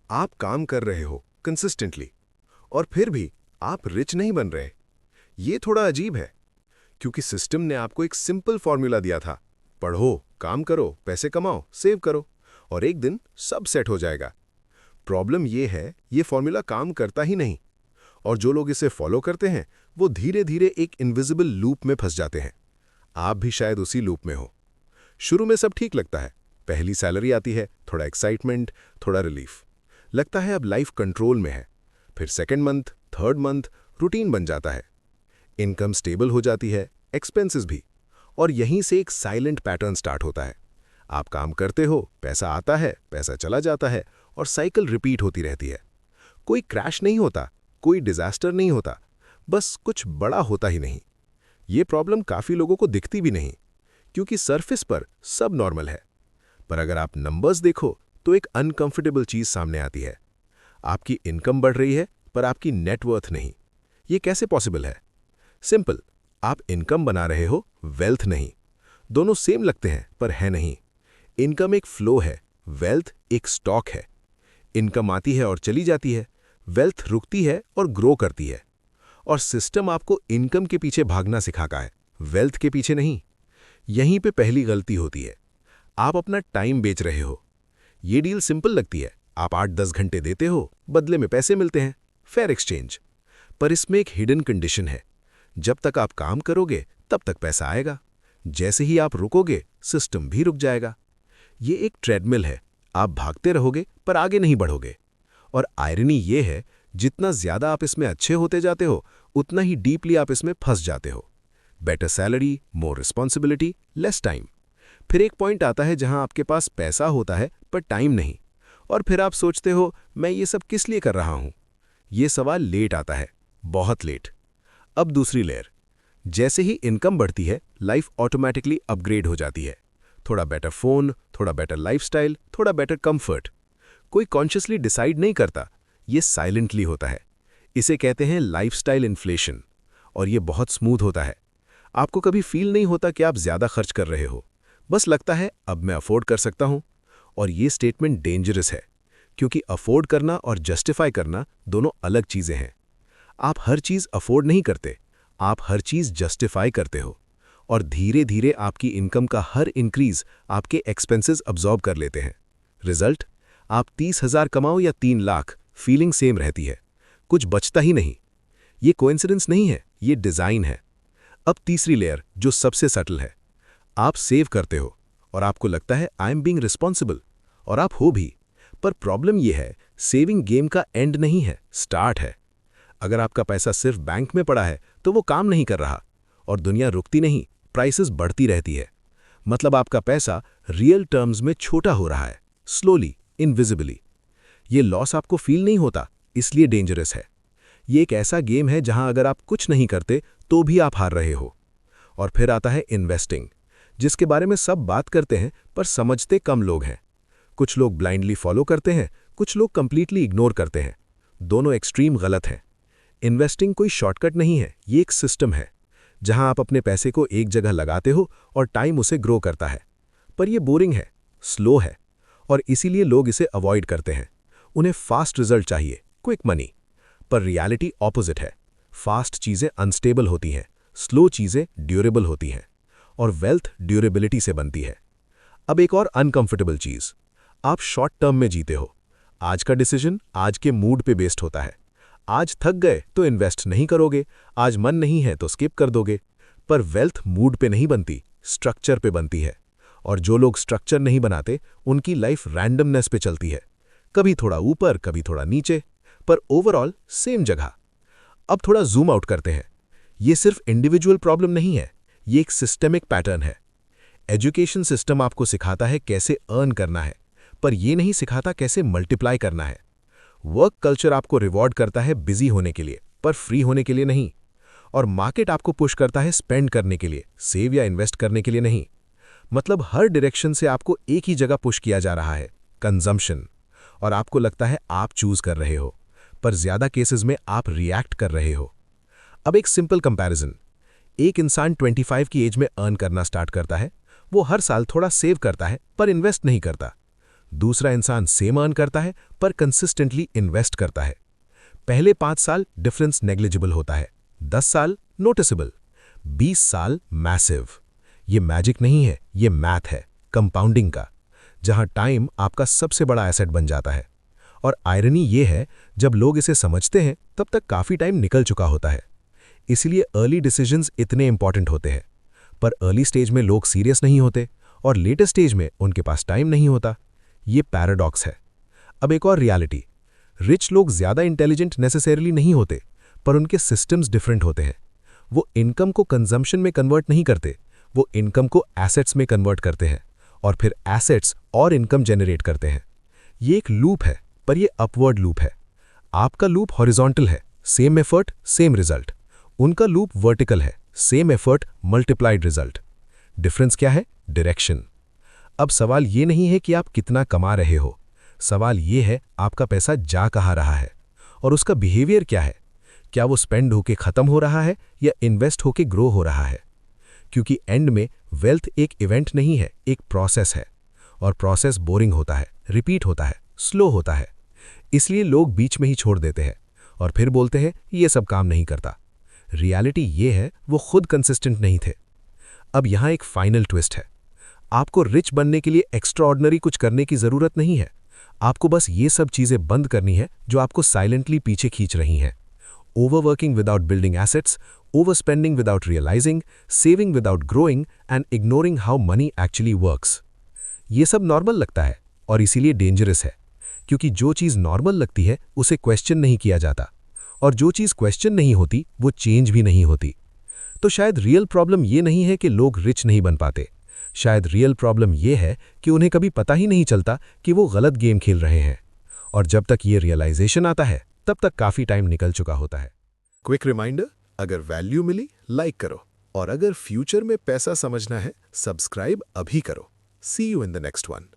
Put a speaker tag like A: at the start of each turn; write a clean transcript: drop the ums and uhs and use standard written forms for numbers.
A: आप काम कर रहे हो कंसिस्टेंटली और फिर भी आप रिच नहीं बन रहे। ये थोड़ा अजीब है, क्योंकि सिस्टम ने आपको एक सिंपल फॉर्मूला दिया था, पढ़ो, काम करो, पैसे कमाओ, सेव करो और एक दिन सब सेट हो जाएगा। प्रॉब्लम ये है, ये फॉर्मूला काम करता ही नहीं, और जो लोग इसे फॉलो करते हैं वो धीरे धीरे एक इनविजिबल लूप में फंस जाते हैं। आप भी शायद उसी लूप में हो। शुरू में सब ठीक लगता है, पहली सैलरी आती है, थोड़ा एक्साइटमेंट, थोड़ा रिलीफ, लगता है अब लाइफ कंट्रोल में है। फिर second month, third month, routine बन जाता है, इनकम स्टेबल हो जाती है, एक्सपेंसेस भी, और यहीं से एक साइलेंट पैटर्न स्टार्ट होता है। आप काम करते हो, पैसा आता है, पैसा चला जाता है, और साइकिल रिपीट होती रहती है। कोई क्रैश नहीं होता, कोई डिजास्टर नहीं होता, बस कुछ बड़ा होता ही नहीं। ये प्रॉब्लम काफ़ी लोगों को दिखती भी नहीं, क्योंकि सरफेस पर सब नॉर्मल है। पर अगर आप नंबर्स देखो तो एक अनकंफर्टेबल चीज़ सामने आती है। आपकी इनकम बढ़ रही है पर आपकी नेटवर्थ नहीं। ये कैसे पॉसिबल है? सिंपल, आप इनकम बना रहे हो, वेल्थ नहीं। दोनों सेम लगते हैं पर है नहीं। इनकम एक फ्लो है, वेल्थ एक स्टॉक है। इनकम आती है और चली जाती है, वेल्थ रुकती है और ग्रो करती है। और सिस्टम आपको इनकम के पीछे भागना सिखाता है, वेल्थ के पीछे नहीं। यहीं पे पहली गलती होती है, आप अपना टाइम बेच रहे हो। ये डील सिंपल लगती है, आप 8-10 घंटे देते हो, बदले में पैसे मिलते हैं, फेयर एक्सचेंज। पर इसमें एक हिडन कंडीशन है, जब तक आप काम करोगे तब तक पैसा आएगा, जैसे ही आप रुकोगे सिस्टम भी रुक जाएगा। ये एक ट्रेडमिल है, आप भागते रहोगे पर आगे नहीं बढ़ोगे। और आयरनी ये है, जितना ज्यादा आप इसमें अच्छे होते जाते हो उतना ही डीपली आप इसमें फंस जाते हो। बेटर सैलरी, मोर रिस्पॉन्सिबिलिटी, लेस टाइम। फिर एक पॉइंट आता है जहां आपके पास पैसा होता है पर टाइम नहीं, और फिर आप सोचते हो मैं ये सब किस लिए कर रहा हूं। ये सवाल लेट आता है, बहुत लेट। अब दूसरी लेयर, जैसे ही इनकम बढ़ती है लाइफ ऑटोमेटिकली अपग्रेड हो जाती है। थोड़ा बेटर फोन, थोड़ा बेटर लाइफस्टाइल, थोड़ा बेटर कंफर्ट। कोई कॉन्शियसली डिसाइड नहीं करता, ये साइलेंटली होता है। इसे कहते हैं लाइफस्टाइल इन्फ्लेशन, और ये बहुत स्मूथ होता है। आपको कभी फील नहीं होता कि आप ज्यादा खर्च कर रहे हो, बस लगता है अब मैं अफोर्ड कर सकता हूं। और ये स्टेटमेंट डेंजरस है, क्योंकि अफोर्ड करना और जस्टिफाई करना दोनों अलग चीजें हैं। आप हर चीज अफोर्ड नहीं करते, आप हर चीज जस्टिफाई करते हो, और धीरे धीरे आपकी इनकम का हर इंक्रीज आपके एक्सपेंसेस अब्जॉर्ब कर लेते हैं। रिजल्ट, आप 30,000 कमाओ या 3 लाख, फीलिंग सेम रहती है, कुछ बचता ही नहीं। ये कोइंसिडेंस नहीं है, ये डिजाइन है। अब तीसरी लेयर जो सबसे सटल है, आप सेव करते हो और आपको लगता है आई एम बीइंग रिस्पॉन्सिबल, और आप हो भी। पर प्रॉब्लम यह है, सेविंग गेम का एंड नहीं है, स्टार्ट है। अगर आपका पैसा सिर्फ बैंक में पड़ा है तो वो काम नहीं कर रहा, और दुनिया रुकती नहीं, प्राइसेस बढ़ती रहती है। मतलब आपका पैसा रियल टर्म्स में छोटा हो रहा है, स्लोली, इनविजिबली। ये लॉस आपको फील नहीं होता, इसलिए डेंजरस है। ये एक ऐसा गेम है जहां अगर आप कुछ नहीं करते तो भी आप हार रहे हो। और फिर आता है इन्वेस्टिंग, जिसके बारे में सब बात करते हैं पर समझते कम लोग हैं। कुछ लोग ब्लाइंडली फॉलो करते हैं, कुछ लोग कंप्लीटली इग्नोर करते हैं। दोनों एक्सट्रीम गलत हैं। इन्वेस्टिंग कोई शॉर्टकट नहीं है, ये एक सिस्टम है जहां आप अपने पैसे को एक जगह लगाते हो और टाइम उसे ग्रो करता है। पर यह बोरिंग है, स्लो है, और इसीलिए लोग इसे अवॉइड करते हैं। उन्हें फास्ट रिजल्ट चाहिए, क्विक मनी। पर रियलिटी ऑपोजिट है। फास्ट चीजें अनस्टेबल होती हैं, स्लो चीजें ड्यूरेबल होती हैं, और वेल्थ ड्यूरेबिलिटी से बनती है। अब एक और अनकंफर्टेबल चीज, आप शॉर्ट टर्म में जीते हो। आज का डिसीजन आज के मूड पे बेस्ड होता है। आज थक गए तो इन्वेस्ट नहीं करोगे, आज मन नहीं है तो स्किप कर दोगे। पर वेल्थ मूड पे नहीं बनती, स्ट्रक्चर पे बनती है। और जो लोग स्ट्रक्चर नहीं बनाते उनकी लाइफ रैंडमनेस पे चलती है, कभी थोड़ा ऊपर, कभी थोड़ा नीचे, पर ओवरऑल सेम जगह। अब थोड़ा जूम आउट करते हैं। ये सिर्फ इंडिविजुअल प्रॉब्लम नहीं है, ये एक सिस्टेमिक पैटर्न है। एजुकेशन सिस्टम आपको सिखाता है कैसे अर्न करना है, पर यह नहीं सिखाता कैसे मल्टीप्लाई करना है। वर्क कल्चर आपको रिवॉर्ड करता है बिजी होने के लिए, पर फ्री होने के लिए नहीं। और मार्केट आपको पुश करता है स्पेंड करने के लिए, सेव या इन्वेस्ट करने के लिए नहीं। मतलब हर डायरेक्शन से आपको एक ही जगह पुश किया जा रहा है, कंजम्पशन। और आपको लगता है आप चूज कर रहे हो, पर ज्यादा केसेस में आप रिएक्ट कर रहे हो। अब एक सिंपल कंपैरिजन, एक इंसान 25 की एज में अर्न करना स्टार्ट करता है। वो हर साल थोड़ा सेव करता है पर इन्वेस्ट नहीं करता। दूसरा इंसान सेम अर्न करता है पर कंसिस्टेंटली इन्वेस्ट करता है। पहले 5 साल डिफरेंस नेग्लिजिबल होता है, 10 साल नोटिसेबल, 20 साल मैसिव। ये मैजिक नहीं है, ये मैथ है कंपाउंडिंग का, जहां टाइम आपका सबसे बड़ा एसेट बन जाता है। और आयरनी ये है, जब लोग इसे समझते हैं तब तक काफ़ी टाइम निकल चुका होता है। इसलिए अर्ली डिसीजंस इतने इंपॉर्टेंट होते हैं। पर अर्ली स्टेज में लोग सीरियस नहीं होते और लेटर स्टेज में उनके पास टाइम नहीं होता। ये पैराडॉक्स है। अब एक और रियलिटी, रिच लोग ज़्यादा इंटेलिजेंट नेसेसरीली नहीं होते, पर उनके सिस्टम्स डिफरेंट होते हैं। वो इनकम को कंजम्पशन में कन्वर्ट नहीं करते, वो इनकम को एसेट्स में कन्वर्ट करते हैं और फिर एसेट्स और इनकम जनरेट करते हैं। ये एक लूप है, पर ये अपवर्ड लूप है। आपका लूप हॉरिजॉन्टल है, सेम एफर्ट सेम रिजल्ट। उनका लूप वर्टिकल है, same effort multiplied result. Difference क्या है? डायरेक्शन। अब सवाल ये नहीं है कि आप कितना कमा रहे हो, सवाल ये है आपका पैसा जा कहाँ रहा है और उसका बिहेवियर क्या है। क्या वो स्पेंड होके खत्म हो रहा है या इन्वेस्ट होके ग्रो हो रहा है? क्योंकि एंड में वेल्थ एक इवेंट नहीं है, एक प्रोसेस है। और प्रोसेस बोरिंग होता है, रिपीट होता है, स्लो होता है। इसलिए लोग बीच में ही छोड़ देते हैं और फिर बोलते हैं ये सब काम नहीं करता। रियलिटी ये है वो खुद कंसिस्टेंट नहीं थे। अब यहाँ एक फाइनल ट्विस्ट है। आपको रिच बनने के लिए एक्स्ट्राऑर्डिनरी कुछ करने की ज़रूरत नहीं है। आपको बस ये सब चीज़ें बंद करनी है जो आपको साइलेंटली पीछे खींच रही हैं। Overworking without building assets, over spending without realising, saving without growing and ignoring how money actually works. ये सब नॉर्मल लगता है और इसीलिए डेंजरस है, क्योंकि जो चीज़ नॉर्मल लगती है उसे क्वेश्चन नहीं किया जाता, और जो चीज़ क्वेश्चन नहीं होती वो चेंज भी नहीं होती। तो शायद रियल प्रॉब्लम ये नहीं है कि लोग रिच नहीं बन पाते, शायद रियल प्रॉब्लम ये है कि उन्हें कभी पता ही नहीं चलता कि वो गलत गेम खेल रहे हैं। और जब तक ये रियलाइजेशन आता है तब तक काफ़ी टाइम निकल चुका होता है।
B: क्विक रिमाइंडर, अगर वैल्यू मिली लाइक करो, और अगर फ्यूचर में पैसा समझना है सब्सक्राइब अभी करो। See you in the next one.